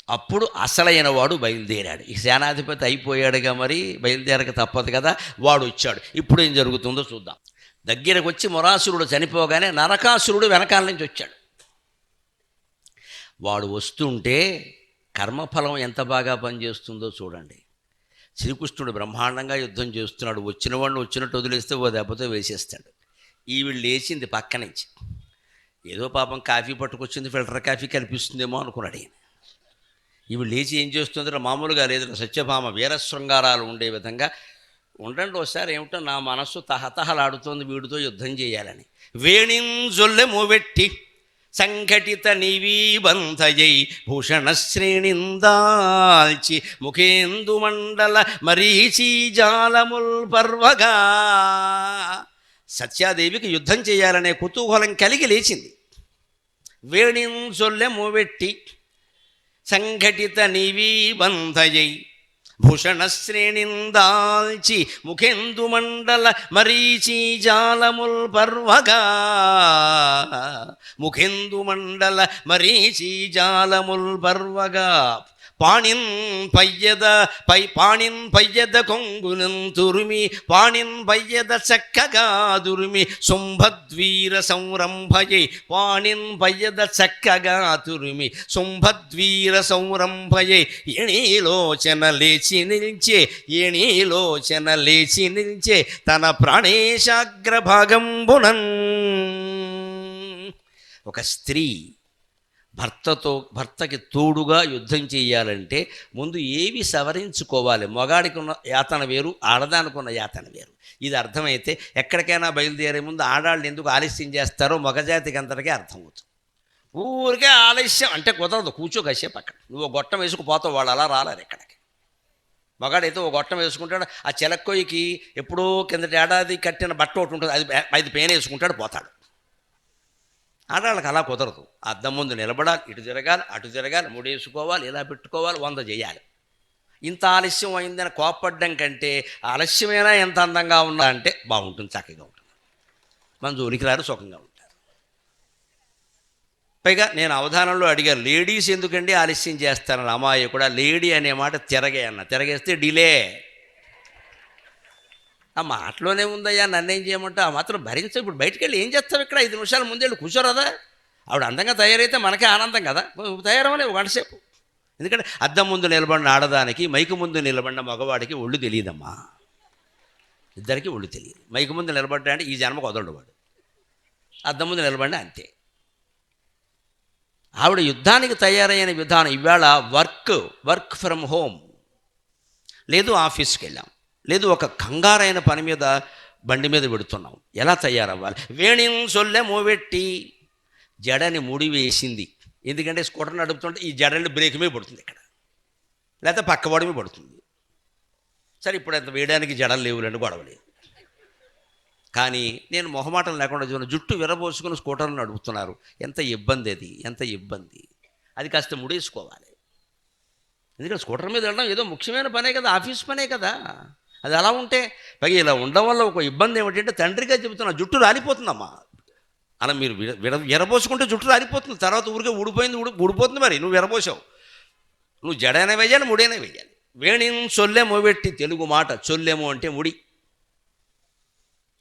అప్పుడు అసలైన వాడు బయలుదేరాడు. ఈ సేనాధిపతి అయిపోయాడుగా, మరి బయలుదేరక తప్పదు కదా. వాడు వచ్చాడు. ఇప్పుడు ఏం జరుగుతుందో చూద్దాం. దగ్గరకు వచ్చి మొరాసురుడు చనిపోగానే నరకాసురుడు వెనకాల నుంచి వచ్చాడు. వాడు వస్తుంటే కర్మఫలం ఎంత బాగా పనిచేస్తుందో చూడండి. శ్రీకృష్ణుడు బ్రహ్మాండంగా యుద్ధం చేస్తున్నాడు. వచ్చిన వాడిని వచ్చినట్టు వదిలేస్తే ఓ దెబ్బతో వేసేస్తాడు. ఈవిడ లేచింది పక్క నుంచి. ఏదో పాపం కాఫీ పట్టుకొచ్చింది, ఫిల్టర్ కాఫీ కనిపిస్తుందేమో అనుకున్నాడు ఈయన. ఈవిడ లేచి ఏం చేస్తుందో మామూలుగా లేదు, సత్యభామ వీరశృంగారాలు ఉండే విధంగా, ఉండండి ఒకసారి, ఏమిటో నా మనస్సు తహతహలాడుతోంది వీడితో యుద్ధం చేయాలని. వేణింజొల్లె మూవెట్టి సంఘటిత నివీబంధయై భూషణశ్రేణిందాల్చి ముఖేందు మండల మరీచి జాలముల్ పర్వగా. సత్యాదేవికి యుద్ధం చేయాలనే కుతూహలం కలిగి లేచింది. వేణింజొల్లె మూవెట్టి సంఘటిత నివీబంధయై భూషణశ్రేణిందాల్చి ముఖేందు మండల మరీచి జాలముల్ పర్వగా. ముఖేందు మండల మరీచి జాలముల్ పర్వగా. పాణిన్ పయ్యద కొంగునం తురుమి పాణిన్ పయ్యద చక్కగా దుర్మి శుంభద్వీర సంరంభయై. పాణిన్ పయ్యద చక్కగా తురుమి శుంభద్వీర సంరంభయై. ఎణీలోచన లేచి నిల్చే, ఎణీలోచన లేచి నిల్చే తన ప్రాణేశాగ్రభాగంబునన్. ఒక స్త్రీ భర్తకి తోడుగా యుద్ధం చేయాలంటే ముందు ఏవి సవరించుకోవాలి? మగాడికి ఉన్న యాతన వేరు, ఆడదానికి ఉన్న యాతన వేరు. ఇది అర్థమైతే ఎక్కడికైనా బయలుదేరే ముందు ఆడాళ్ళు ఎందుకు ఆలస్యం చేస్తారో మగజాతికి అంతటికీ అర్థమవుతుంది. ఊరికే ఆలస్యం అంటే కుదరదు. కూర్చో కాసేపు అక్కడ. నువ్వు గొట్టం వేసుకుపోతావు, వాళ్ళు అలా రాలేరు ఇక్కడికి. మగాడైతే ఓ గొట్టం వేసుకుంటాడు. ఆ చిలక్కొయ్యకి ఎప్పుడో కిందటి ఏడాది కట్టిన బట్ట ఒకటి ఉంటుంది, అది పేన వేసుకుంటాడు, పోతాడు. ఆడవాళ్ళకి అలా కుదరదు. అద్దం ముందు నిలబడాలి, ఇటు తిరగాలి, అటు తిరగాలి, ముడేసుకోవాలి, ఇలా పెట్టుకోవాలి, 100 చేయాలి. ఇంత ఆలస్యం అయిందని కోప్పడ్డం కంటే ఆలస్యమైనా ఎంత అందంగా ఉన్నా అంటే బాగుంటుంది, చక్కగా ఉంటుంది, మన జోలికి రారు, సుఖంగా ఉంటారు. పైగా నేను అవధానంలో అడిగాను, లేడీస్ ఎందుకండి ఆలస్యం చేస్తారని. అమ్మాయి కూడా లేడీ అనే మాట తిరగే అన్న. తిరగేస్తే డిలే. ఆ మాటలోనే ఉందయ్యా, నన్నేం చేయమంటే ఆ మాత్రం భరించ. ఇప్పుడు బయటికి వెళ్ళి ఏం చేస్తావు? ఇక్కడ 5 నిమిషాల ముందెళ్ళి కూర్చోరాదా? ఆవిడ అందంగా తయారైతే మనకే ఆనందం కదా. తయారవలే ఒక గంట సేపు. ఎందుకంటే అద్దం ముందు నిలబడిన ఆడదానికి, మైకు ముందు నిలబడిన మగవాడికి ఒళ్ళు తెలియదమ్మా. ఇద్దరికి ఒళ్ళు తెలియదు. మైకు ముందు నిలబడ్డా అంటే ఈ జన్మకు వదలడు వాడు. అద్దం ముందు నిలబడినా అంతే. ఆవిడ యుద్ధానికి తయారైన విధానం. ఇవాళ వర్క్ ఫ్రమ్ హోమ్, లేదు ఆఫీస్కి వెళ్ళాం, లేదు ఒక కంగారైన పని మీద బండి మీద పెడుతున్నాం. ఎలా తయారవ్వాలి? వేణిన్ సొల్లె మూవెట్టి జడని ముడి వేసింది. ఎందుకంటే స్కూటర్ నడుపుతుంటే ఈ జడని బ్రేక్ మీద పడుతుంది ఇక్కడ, లేకపోతే పక్కవాడి మీద పడుతుంది. సరే ఇప్పుడు అంత వేయడానికి జడలు లేవులండి, గొడవలేదు. కానీ నేను మొహమాటం లేకుండా చూడండి, జుట్టు విరబోసుకుని స్కూటర్లు నడుపుతున్నారు. ఎంత ఇబ్బంది అది, ఎంత ఇబ్బంది. అది కాస్త ముడేసుకోవాలి. ఎందుకంటే స్కూటర్ మీద వెళ్ళడం ఏదో ముఖ్యమైన పనే కదా, ఆఫీస్ పనే కదా. అది అలా ఉంటే పైగా ఇలా ఉండడం వల్ల ఒక ఇబ్బంది ఏమిటంటే, తండ్రిగా చెబుతున్నా, జుట్టు రాలిపోతుందమ్మా. అలా మీరు విరబోసుకుంటే జుట్టు రాలిపోతుంది. తర్వాత ఊరికే ఊడిపోతుంది. మరి నువ్వు విరబోసావు, నువ్వు జడైనా వేయాలి, ముడైనా వేయాలి. వేణిన్ సొల్లెమో పెట్టి, తెలుగు మాట చొల్లెమో అంటే ముడి.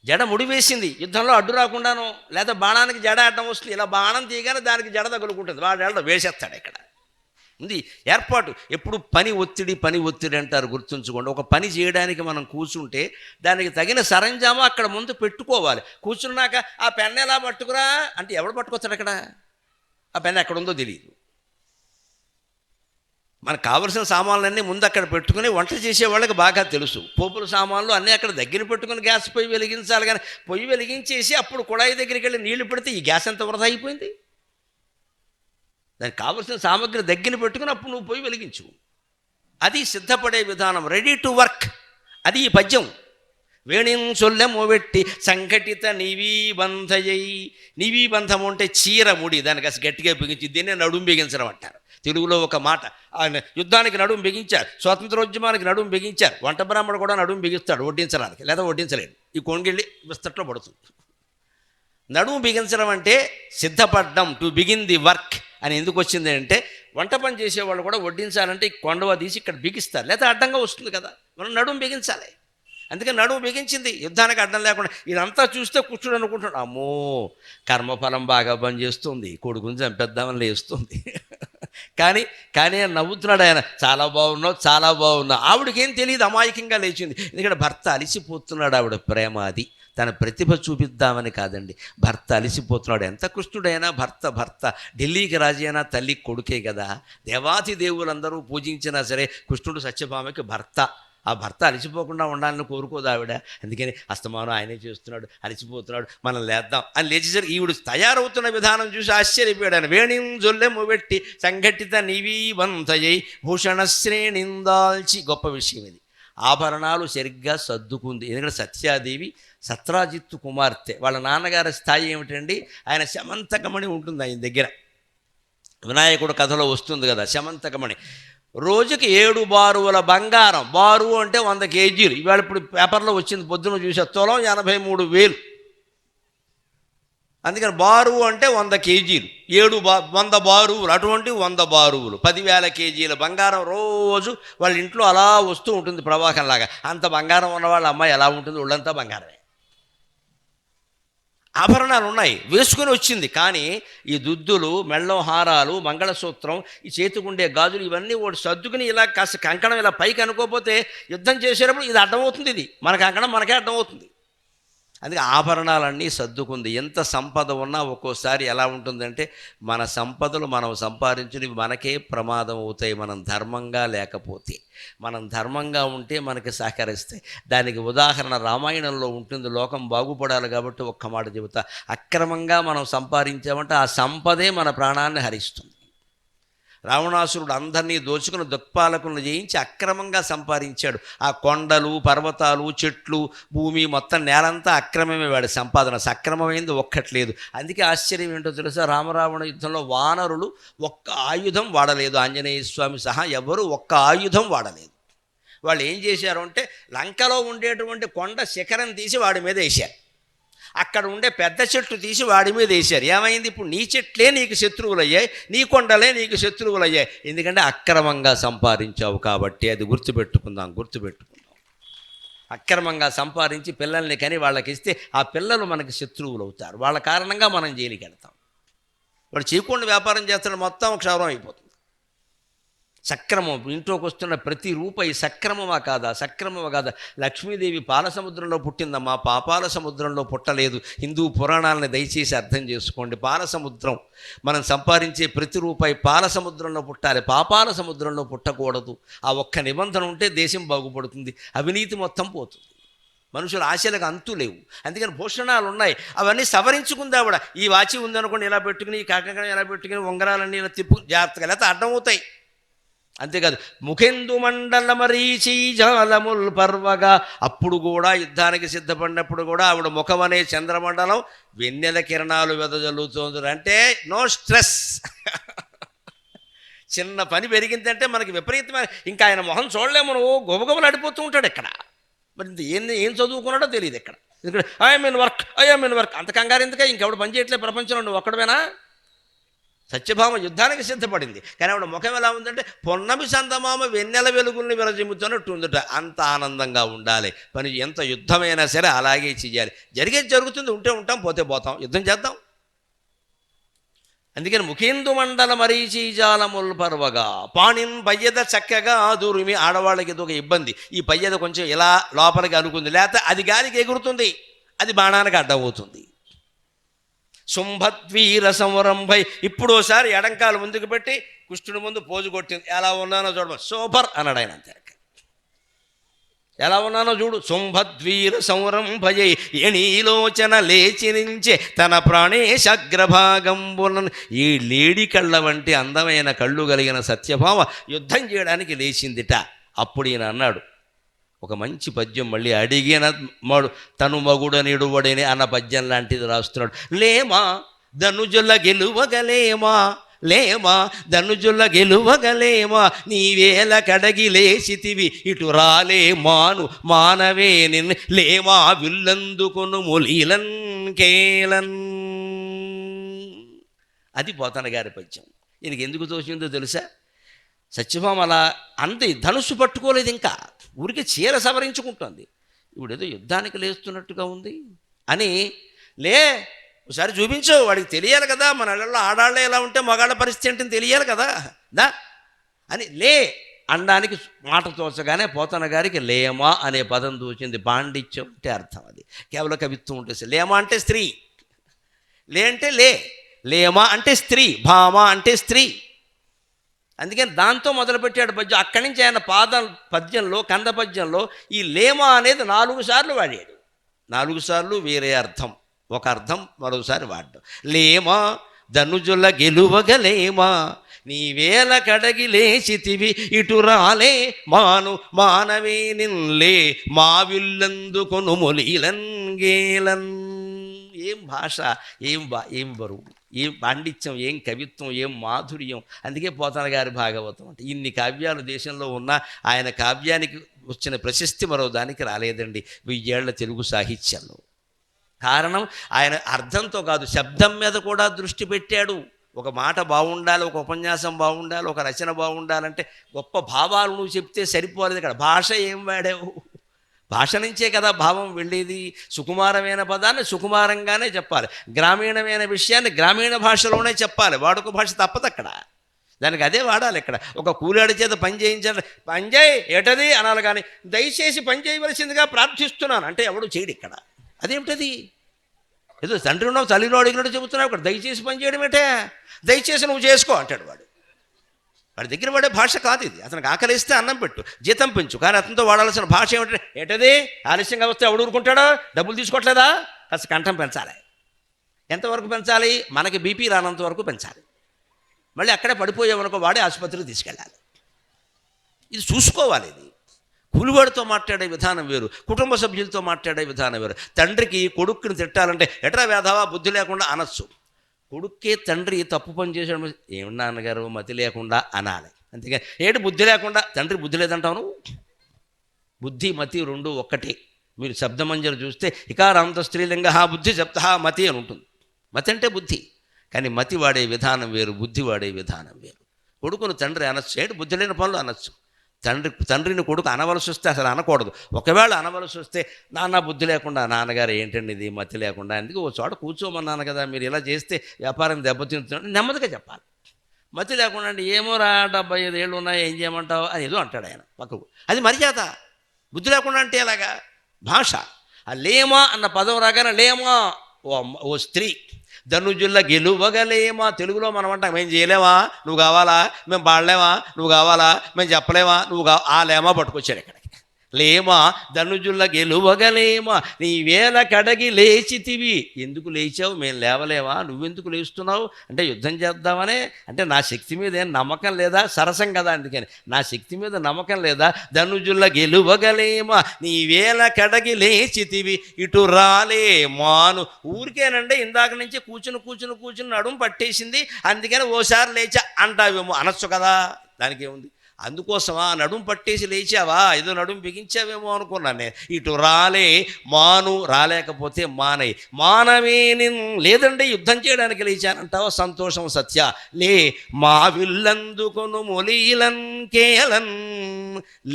జడ ముడి వేసింది, యుద్ధంలో అడ్డు రాకుండాను. లేదా బాణానికి జడ అడ్డం వస్తుంది, ఇలా బాణం తీయగానే దానికి జడ తగులుకుంటుంది, వాడు వేసేస్తాడు. ఇక్కడ ఉంది ఏర్పాటు. ఎప్పుడు పని ఒత్తిడి అంటారు, గుర్తుంచుకోండి. ఒక పని చేయడానికి మనం కూర్చుంటే దానికి తగిన సరంజామా అక్కడ ముందు పెట్టుకోవాలి. కూర్చున్నాక ఆ పెన్ ఎలా పట్టుకురా అంటే ఎవడు పట్టుకొస్తాడు? అక్కడ ఆ పెన్ ఎక్కడ ఉందో తెలియదు. మనకు కావలసిన సామాన్లన్నీ ముందు అక్కడ పెట్టుకుని వంట చేసే వాళ్ళకి బాగా తెలుసు. పోపుల సామాన్లు అన్నీ అక్కడ దగ్గర పెట్టుకుని గ్యాస్ పొయ్యి వెలిగించాలి. కానీ పొయ్యి వెలిగించేసి అప్పుడు కుళాయి దగ్గరికి వెళ్ళి నీళ్లు పెడితే ఈ గ్యాస్ ఎంత వృధా అయిపోయింది. దానికి కావలసిన సామగ్రి దగ్గర పెట్టుకుని అప్పుడు నువ్వు పొయ్యి వెలిగించు. అది సిద్ధపడే విధానం, రెడీ టు వర్క్. అది ఈ పద్యం. వేణిం సొల్లెమోవెట్టి సంఘటిత నివీబంధయై. నివీబంధము అంటే చీర ముడి, దానికి అసలు గట్టిగా బిగించి దీన్నే నడుం బిగించడం అంటారు. తెలుగులో ఒక మాట. ఆయన యుద్ధానికి నడుం బిగించారు, స్వాతంత్రోద్యమానికి నడుం బిగించారు. వంట బ్రాహ్మణుడు కూడా నడుం బిగిస్తాడు వడ్డించడానికి, లేదా వడ్డించలేడు. ఈ కొంగిళ్ళి విస్తట్లో పడుతుంది. నడుము బిగించడం అంటే సిద్ధపడ్డం, టు బిగిన్ ది వర్క్. అని ఎందుకు వచ్చింది అంటే వంట పని చేసేవాళ్ళు కూడా వడ్డించాలంటే ఈ కొండవ తీసి ఇక్కడ బిగిస్తారు, లేకపోతే అడ్డంగా వస్తుంది కదా, మనం నడుము బిగించాలి. అందుకని నడుము బిగించింది, యుద్ధానికి అడ్డం లేకుండా. ఇదంతా చూస్తే కూర్చుని అనుకుంటున్నాడు, అమ్మో కర్మఫలం బాగా పనిచేస్తుంది, కొడుకుని చంపేద్దామని లేస్తుంది. కానీ కానీ నవ్వుతున్నాడు ఆయన, చాలా బాగున్నావు చాలా బాగున్నావు. ఆవిడకేం తెలియదు, అమాయకంగా లేచింది. ఎందుకంటే భర్త అలిసిపోతున్నాడు, ఆవిడ ప్రేమ అది, తన ప్రతిభ చూపిద్దామని కాదండి. భర్త అలిసిపోతున్నాడు. ఎంత కృష్ణుడైనా భర్త ఢిల్లీకి రాజు అయినా తల్లి కొడుకే కదా. దేవాతి దేవులందరూ పూజించినా సరే కృష్ణుడు సత్యభామకి భర్త. ఆ భర్త అలిసిపోకుండా ఉండాలని కోరుకోదు ఆవిడ. అందుకని అస్తమానం ఆయనే చేస్తున్నాడు, అలిసిపోతున్నాడు, మనం లేద్దాం అని లేచేసరికి ఈవిడు తయారవుతున్న విధానం చూసి ఆశ్చర్యపోయాడు. వేణిం జొల్లెము పెట్టి సంఘటిత నివీవంతయై భూషణశ్రేణిందాల్చి, గొప్ప విషయం ఇది. ఆభరణాలు సరిగ్గా సర్దుకుంది. ఎందుకంటే సత్యాదేవి సత్రాజిత్తు కుమార్తె. వాళ్ళ నాన్నగారి స్థాయి ఏమిటండి, ఆయన శమంతకమణి ఉంటుంది ఆయన దగ్గర. వినాయకుడు కథలో వస్తుంది కదా శమంతకమణి. రోజుకి 7 బారువుల బంగారం, బారువు అంటే 100 కేజీలు. ఇవాళ ఇప్పుడు పేపర్లో వచ్చింది, పొద్దున చూసే తులం 83,000. అందుకని బారువు అంటే 100 కేజీలు, 100 బారువులు, అటువంటి 100 బారువులు 10,000 కేజీల బంగారం రోజు వాళ్ళ ఇంట్లో అలా వస్తూ ఉంటుంది ప్రవాహంలాగా. అంత బంగారం ఉన్న వాళ్ళ అమ్మాయి ఎలా ఉంటుంది, ఒళ్ళంతా బంగారమే. ఆభరణాలు ఉన్నాయి, వేసుకొని వచ్చింది. కానీ ఈ దుద్దులు, మెళ్ళం హారాలు, మంగళసూత్రం, ఈ చేతికుండే గాజులు ఇవన్నీ ఒకటి సర్దుకుని ఇలా కాస్త కంకణం ఇలా పైకి అనుకోకపోతే యుద్ధం చేసేటప్పుడు ఇది అడ్డమవుతుంది. ఇది మన కంకణం మనకే అడ్డమవుతుంది. అందుకే ఆభరణాలన్నీ సర్దుకుంది. ఎంత సంపద ఉన్నా ఒక్కోసారి ఎలా ఉంటుందంటే మన సంపదలు మనం సంపాదించినవి మనకే ప్రమాదం అవుతాయి, మనం ధర్మంగా లేకపోతే. మనం ధర్మంగా ఉంటే మనకి సహకరిస్తాయి. దానికి ఉదాహరణ రామాయణంలో ఉంటుంది. లోకం బాగుపడాలి కాబట్టి ఒక్క మాట చెబుతా, అక్రమంగా మనం సంపాదించామంటే ఆ సంపదే మన ప్రాణాన్ని హరిస్తుంది. రావణాసురుడు అందరినీ దోచుకుని దుక్పాలకులను జయించి అక్రమంగా సంపాదించాడు. ఆ కొండలు, పర్వతాలు, చెట్లు, భూమి, మొత్తం నేలంతా అక్రమమే వాడి సంపాదన. సక్రమమైంది ఒక్కట్లేదు. అందుకే ఆశ్చర్యం ఏంటో తెలుసా, రామరావణ యుద్ధంలో వానరులు ఒక్క ఆయుధం వాడలేదు. ఆంజనేయ స్వామి సహా ఎవరు ఒక్క ఆయుధం వాడలేదు. వాళ్ళు ఏం చేశారు అంటే లంకలో ఉండేటువంటి కొండ శిఖరం తీసి వాడి మీద వేశారు, అక్కడ ఉండే పెద్ద చెట్లు తీసి వాడి మీద వేశారు. ఏమైంది, ఇప్పుడు నీ చెట్లే నీకు శత్రువులయ్యాయి, నీ కొండలే నీకు శత్రువులయ్యాయి. ఎందుకంటే అక్రమంగా సంపాదించావు కాబట్టి. అది గుర్తుపెట్టుకుందాం. అక్రమంగా సంపాదించి పిల్లల్ని కని వాళ్ళకి ఇస్తే ఆ పిల్లలు మనకి శత్రువులు అవుతారు. వాళ్ళ కారణంగా మనం జైలుకి వెళ్తాం. వాడు చేయకుండా వ్యాపారం చేస్తాడు, మొత్తం క్షౌరం అయిపోతుంది. సక్రమం, ఇంట్లోకి వస్తున్న ప్రతి రూపాయి సక్రమమా కాదా, సక్రమమా కాదా. లక్ష్మీదేవి పాల సముద్రంలో పుట్టిందమ్మా, పాపాల సముద్రంలో పుట్టలేదు. హిందూ పురాణాలను దయచేసి అర్థం చేసుకోండి. పాల సముద్రం, మనం సంపాదించే ప్రతి రూపాయి పాల సముద్రంలో పుట్టాలి, పాపాల సముద్రంలో పుట్టకూడదు. ఆ ఒక్క నిబంధన ఉంటే దేశం బాగుపడుతుంది, అవినీతి మొత్తం పోతుంది. మనుషుల ఆశలకు అంతు లేవు. అందుకని భూషణాలు ఉన్నాయి, అవన్నీ సవరించుకుంది ఆవిడ. ఈ వాచి ఉందనుకోండి ఇలా పెట్టుకుని, ఈ కాకరకాయ ఇలా పెట్టుకుని, ఉంగరాలన్నీ ఇలా తిప్పు జాగ్రత్తగా, లేకపోతే అడ్డమవుతాయి. అంతేకాదు, ముఖెందు మండల మరీచి జాలముల్ పర్వగా, అప్పుడు కూడా యుద్ధానికి సిద్ధపడినప్పుడు కూడా ఆవిడ ముఖం అనే చంద్రమండలం వెన్నెల కిరణాలు వెదజల్లుతోంది. అంటే నో స్ట్రెస్. చిన్న పని పెరిగిందంటే మనకి విపరీతమైన, ఇంకా ఆయన మొహం చూడలేము, నువ్వు గొబగొబలు అడిపోతూ ఉంటాడు ఇక్కడ. మరి ఏం చదువుకున్నాడో తెలియదు ఇక్కడ. ఎందుకంటే ఐఎమ్ ఇన్ వర్క్ అంత కంగారు ఎందుక, ఇంకెవడు పని చేయట్లేదు ప్రపంచంలో, నువ్వు ఒక్కడమేనా. సత్యభామ యుద్ధానికి సిద్ధపడింది, కానీ ఆవిడ ముఖం ఎలా ఉందంటే పొన్నమి చందమామ వెన్నెల వెలుగుల్ని విరజిమ్ముతున్నట్టు ఉందట. అంత ఆనందంగా ఉండాలి. పని ఎంత యుద్ధమైనా సరే అలాగే చెయ్యాలి. జరిగేది జరుగుతుంది, ఉంటే ఉంటాం, పోతే పోతాం, యుద్ధం చేద్దాం. అందుకని ముఖేందు మండల మరీచీజాలముల్ పర్వగా పాణిన్ పయ్యద చక్కగా దూరిమి. ఆడవాళ్ళకి ఇది ఒక ఇబ్బంది, ఈ పయ్యద కొంచెం ఇలా లోపలికి అనుకుంది, లేకపోతే అది గాలికి ఎగురుతుంది, అది బాణానికి అడ్డమవుతుంది. శుంభద్వీర సంవరంభై, ఇప్పుడోసారి ఎడంకాలు ముందుకు పెట్టి కృష్ణుడి ముందు పోజు కొట్టింది. ఎలా ఉన్నానో చూడమని, సూపర్ అన్నాడు ఆయన. అంతే, ఎలా ఉన్నానో చూడు. శుంభద్వీర సంరంభయై ఎణీలోచన లేచినించే తన ప్రాణేశగ్రభాగంబులను. ఈ లేడి కళ్ళ వంటి అందమైన కళ్ళు కలిగిన సత్యభామ యుద్ధం చేయడానికి లేచిందిట. అప్పుడు ఈయన అన్నాడు ఒక మంచి పద్యం, మళ్ళీ అడిగిన తను మగుడనిడువడని అన్న పద్యం లాంటిది రాస్తున్నాడు. లేమా ధనుజుల గెలువగలేమా, లేమా ధనుజుల గెలువగలేమా, నీవేల కడగి లేచితివి ఇటు రాలే మాను మానవే నిన్, లేమా విల్లందుకొను ములీలన్ కేలన్. అది పోతన గారి పద్యం. ఈయనకి ఎందుకు తోచిందో తెలుసా? సత్యభామ అలా అంది, ధనుస్సు పట్టుకోలేదు, ఇంకా ఊరికి చీర సవరించుకుంటుంది. ఇప్పుడేదో యుద్ధానికి లేస్తున్నట్టుగా ఉంది అని, లే ఒకసారి చూపించు, వాడికి తెలియాలి కదా మన ఇళ్ళల్లో ఆడాళ్ళే ఎలా ఉంటే మగాళ్ళ పరిస్థితి ఏంటని తెలియాలి కదా, దా అని లే అనడానికి మాట తోచగానే పోతన గారికి లేమా అనే పదం దూచింది. పాండిత్యం అంటే అర్థం, అది కేవలం కవిత్వం ఉంటుంది. లేమా అంటే స్త్రీ, లే అంటే లే, లేమా అంటే స్త్రీ, భామ అంటే స్త్రీ. అందుకని దాంతో మొదలుపెట్టాడు పద్యం. అక్కడి నుంచి ఆయన పద్యంలో కంద పద్యంలో ఈ లేమా అనేది 4 సార్లు వాడాడు. 4 సార్లు వేరే అర్థం, ఒక అర్థం మరోసారి వాడడం. లేమా ధనుజుల గెలువగలేమా, నీవేల కడగి లేచితివి ఇటు రాలే, మాను మానవే నిన్లే మావిల్లందుకొను మొలీలన్గేలన్. ఏం భాష, ఏం బరువు, ఏం పాండిత్యం, ఏం కవిత్వం, ఏం మాధుర్యం. అందుకే పోతన గారి భాగవతం అంటే ఇన్ని కావ్యాలు దేశంలో ఉన్న ఆయన కావ్యానికి వచ్చిన ప్రశస్తి మరో దానికి రాలేదండి 1000 ఏళ్ల తెలుగు సాహిత్యంలో. కారణం ఆయన అర్థంతో కాదు, శబ్దం మీద కూడా దృష్టి పెట్టాడు. ఒక మాట బాగుండాలి, ఒక ఉపన్యాసం బాగుండాలి, ఒక రచన బాగుండాలంటే గొప్ప భావాలు నువ్వు చెప్తే సరిపోలేదు. ఇక్కడ భాష ఏం వాడావు? భాష నుంచే కదా భావం వెళ్ళేది. సుకుమారమైన పదాన్ని సుకుమారంగానే చెప్పాలి, గ్రామీణమైన విషయాన్ని గ్రామీణ భాషలోనే చెప్పాలి. వాడుక భాష తప్పదు అక్కడ, దానికి అదే వాడాలి. ఇక్కడ ఒక కూలాడి చేత పని చేయించాలి, పని చేయి ఏటది అనాలి, కానీ దయచేసి పని చేయవలసిందిగా ప్రార్థిస్తున్నాను అంటే ఎవడు చేయడు ఇక్కడ. అదేమిటది? ఏదో తండ్రి ఉన్నావు తల్లిలో అడిగినట్టు చెబుతున్నావు, ఇక్కడ దయచేసి పని చేయడం ఏంటే? దయచేసి నువ్వు చేసుకో అంటాడు వాడు. వాడి దగ్గర వాడే భాష కాదు ఇది. అతనికి ఆకలిస్తే అన్నం పెట్టు, జీతం పెంచు, కానీ అతనితో వాడాల్సిన భాష ఏమిటంటే ఏటది ఆలస్యంగా వస్తే ఎవడు ఊరుకుంటాడో, డబ్బులు తీసుకోవట్లేదా, కాస్త కంఠం పెంచాలి. ఎంతవరకు పెంచాలి? మనకి బీపీ రానంత వరకు పెంచాలి. మళ్ళీ అక్కడే పడిపోయేవనుకో వాడే ఆసుపత్రికి తీసుకెళ్ళాలి. ఇది చూసుకోవాలి. ఇది కూలివాడితో మాట్లాడే విధానం వేరు, కుటుంబ సభ్యులతో మాట్లాడే విధానం వేరు. తండ్రికి కొడుకుని తిట్టాలంటే ఎట్రా వేధవా బుద్ధి లేకుండా అనొచ్చు. కొడుక్కే తండ్రి తప్పు పని చేసాడు, ఏమి నాన్నగారు మతి లేకుండా అనాలి. అంతేగా ఏంటి బుద్ధి లేకుండా, తండ్రి బుద్ధి లేదంటావు. బుద్ధి మతి రెండు ఒక్కటే. మీరు శబ్దమంజరి చూస్తే ఇకారాంత స్త్రీలింగ బుద్ధి శబ్ద మతి అని ఉంటుంది. మతి అంటే బుద్ధి, కానీ మతి వాడే విధానం వేరు, బుద్ధి వాడే విధానం వేరు. కొడుకును తండ్రి అనొచ్చు, ఏంటి బుద్ధి లేని పనులు అనొచ్చు. తండ్రిని కొడుకు అనవలసి వస్తే అసలు అనకూడదు. ఒకవేళ అనవలసి వస్తే నాన్న బుద్ధి లేకుండా, నాన్నగారు ఏంటండి ఇది మతి లేకుండా, అందుకే ఓ చోట కూర్చోమన్నాను కదా, మీరు ఇలా చేస్తే వ్యాపారం దెబ్బతింటున్నాడు నెమ్మదిగా చెప్పాలి. మతి లేకుండా అంటే ఏమో రా 75 ఏళ్ళు ఉన్నాయి ఏం చేయమంటావు అని ఏదో అంటాడు ఆయన పక్కకు, అది మర్యాద. బుద్ధి లేకుండా అంటే ఎలాగా? భాష. ఆ లేమా అన్న పదం రాగానే లేమా ఓ స్త్రీ, ధనుజుల గెలువగలేమా. తెలుగులో మనం అంటాం మేము చేయలేమా నువ్వు కావాలా, మేము పాడలేమా నువ్వు కావాలా, మేము చెప్పలేమా నువ్వు ఆ లేమా పట్టుకొచ్చాడు ఇక్కడికి. లేమా ధనుజుల గెలువగలేమా, నీ వేల కడగి లేచితివి. ఎందుకు లేచావు? మేము లేవలేమా, నువ్వెందుకు లేస్తున్నావు అంటే యుద్ధం చేద్దామనే. అంటే నా శక్తి మీద ఏం నమ్మకం లేదా? సరసం కదా, అందుకని నా శక్తి మీద నమ్మకం లేదా? ధనుజుల గెలువగలేమా, నీ వేల కడగి లేచితివి ఇటు రాలే మాను. ఊరికేనండి ఇందాక నుంచి కూర్చుని నడుము పట్టేసింది, అందుకని ఓసారి లేచా అంటావేమో, అనొచ్చు కదా, దానికి ఏముంది. అందుకోసమా నడుము పట్టేసి లేచావా, ఏదో నడుము బిగించావేమో అనుకున్నాను నేను. ఇటు రాలే మాను, రాలేకపోతే మానై, మానవే లేదండి యుద్ధం చేయడానికి లేచానంటావా, సంతోషం సత్య. లే మా విల్లందుకొను మొలీలన్ కేలన్.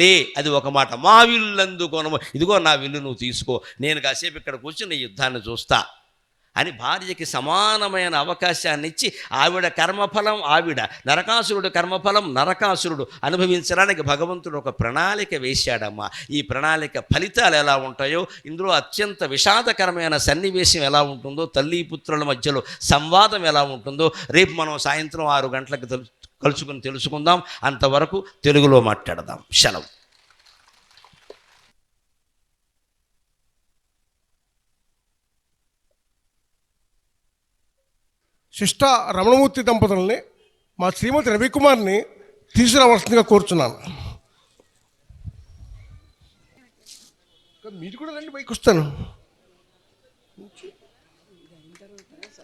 లే అది ఒక మాట, మా విల్లందుకొను, ఇదిగో నా విల్లు నువ్వు తీసుకో, నేను కాసేపు ఇక్కడ కూర్చుని యుద్ధాన్ని చూస్తా అని భార్యకి సమానమైన అవకాశాన్ని ఇచ్చి, ఆవిడ కర్మఫలం ఆవిడ, నరకాసురుడు కర్మఫలం నరకాసురుడు అనుభవించడానికి భగవంతుడు ఒక ప్రణాళిక వేశాడమ్మా. ఈ ప్రణాళిక ఫలితాలు ఎలా ఉంటాయో, ఇందులో అత్యంత విషాదకరమైన సన్నివేశం ఎలా ఉంటుందో, తల్లి పుత్రుల మధ్యలో సంవాదం ఎలా ఉంటుందో రేపు మనం సాయంత్రం 6 గంటలకు కలుసుకుని తెలుసుకుందాం. అంతవరకు తెలుగులో మాట్లాడదాం. సెలవు. శిష్ట రమణమూర్తి దంపతుల్ని మా శ్రీమతి రవికుమార్ని తీసుకురావాల్సిందిగా కోరుచున్నాను. మీరు కూడా రండి, బైక్ వస్తాను.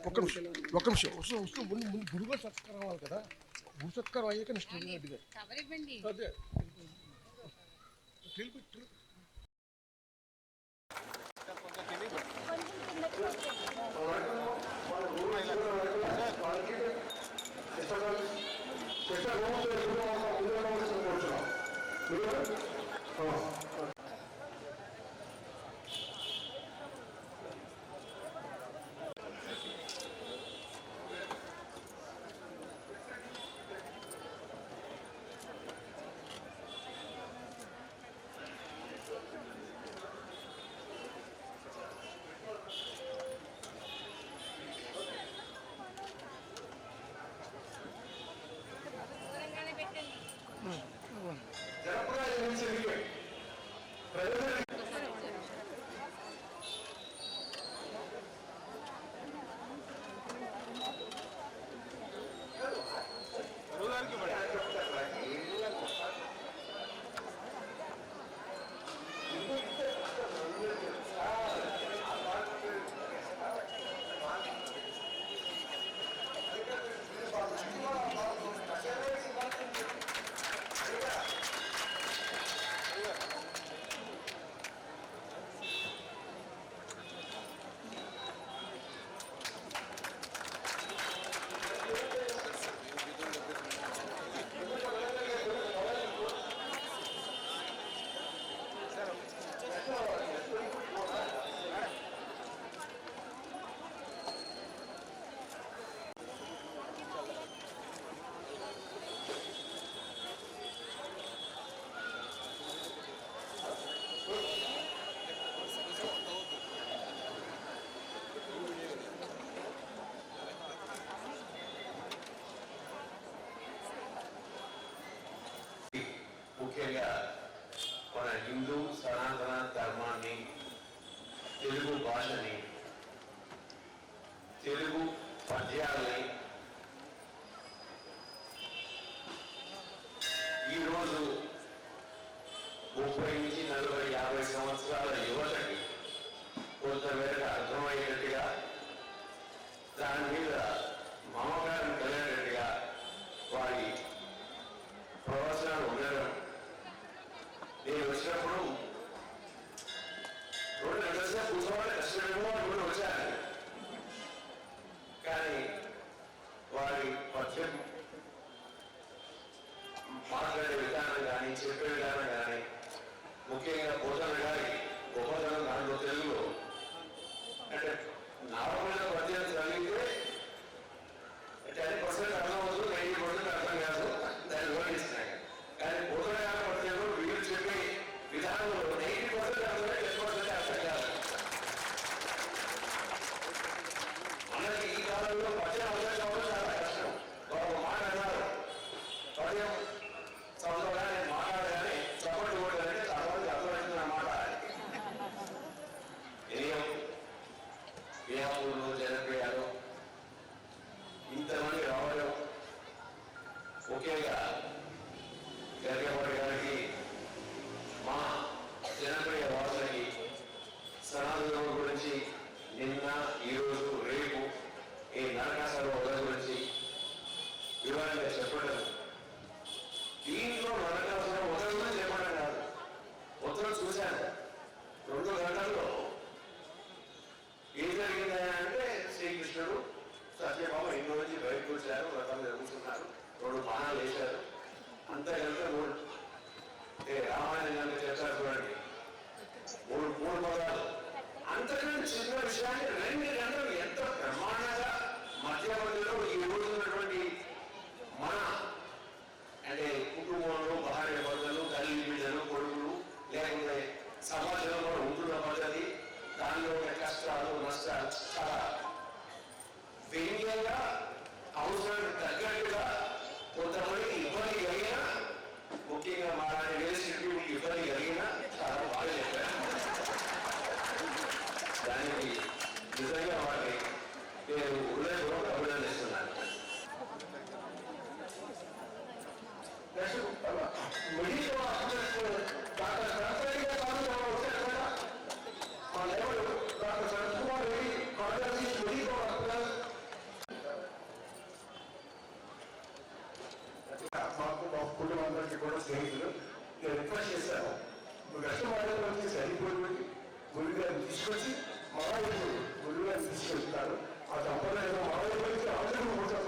ఒక నిమిషం వస్తూ ముందు గురుగారు సత్కారం అవ్వాలి కదా, గురు సత్కారం అయ్యాక అదే ముఖ్యంగా మన హిందూ సనాతన ధర్మాన్ని, తెలుగు భాషని, తెలుగు పద్యాలని ఈరోజు 30 నుంచి 40, 50 సంవత్సరాల యువతకి కొంతమేరకు అర్థమయ్యేటట్టుగా, దాని మీద మమకారం కలిగేటట్టుగా వారి ప్రవచనాలు ఉండడం. నేను వచ్చినప్పుడు 2 గంటల సేపు కూర్చోవాలి, కష్టమేమో అనుకుని వచ్చాను. కానీ వారి పద్యం మాట్లాడే విధానం కానీ, చెప్పే విధానం కానీ, ముఖ్యంగా పోతన గారి గొప్పతనం దాంట్లో తెలుగులో అంటే నార్మల్గా పద్యం చదివితే 10% అర్థం అవుతుంది, 90% అర్థం కాదు, దాన్ని వివరిస్తున్నాయి. కానీ పోతన గారి పద్యంలో వీళ్ళు చెప్పే విధానంలో 90% అర్థమే, 10% అర్థం కాదు. మనకి ఈ కాలంలో పద్యం అర్థం కావడం చాలా కష్టం. ఒక మాట అన్నారు, పద్యం చదవగానే మాట్లాడగానే చప్పట్లు కొట్టాలంటే తర్వాత అర్థమవుతుంది అన్నమాట. వేయాపూర్లు, జనప్రియాలు ఇంతమంది రావడం, ముఖ్యంగా గరికపాటి గారికి, మా జనప్రియ వాసులకి సనాతనం గురించి నిన్న, ఈరోజు, రేపు ఈ నరకాసుర వధ గురించి వివరంగా చెప్పడం. దీంట్లో నరకాసుర వధ గురించి చెప్పడం కాదు, మొత్తం చూశాను. 2 గంటల్లో ఏం జరిగిందంటే శ్రీకృష్ణుడు సత్యభామ ఇంట్లో నుంచి బయటకు వచ్చారు, వ్రతం జరుగుతున్నారు, 2 బాణాలు వేశారు. అంతకంటే 3 రామాయణం కనుక చేస్తారు చూడండి, 3 పదాలు. అంతకంటే చిన్న విషయాన్ని 2 గంటలు ఎంత బ్రహ్మాండంగా మధ్య మధ్యలో ఈ రోజున్నటువంటి మన అంటే కుటుంబంలో భార్య భర్తలు, తల్లి బిడ్డలు, కొడుకులు, లేకుంటే సమాజంలో ఉంటున్న పద్ధతి, దానిలో ఉన్న కష్టాలు, నష్టాలు చాలా వ్యంగ్యంగా, అవసరానికి తగ్గట్టుగా, కొంతమందికి ఇబ్బంది కలిగినా, ముఖ్యంగా మా యూనివర్సిటీకి ఇబ్బంది కలిగినా చాలా బాగా చెప్పారు. దానికి నిజంగా వారిని నేను హృదయపూర్వక అభినందిస్తున్నాను. మాకు మా కుటుంబానికి కూడా స్నేహితులు నేను రిక్వెస్ట్ చేశాను, నువ్వు కష్టపడేది వచ్చి సరిపోయి గురి గారిని తీసుకొచ్చి మా వైపు గురువు గారిని తీసుకెళ్తున్నారు. ఆ దంపతులు మా వైపు అందరూ కూడా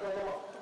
కొంత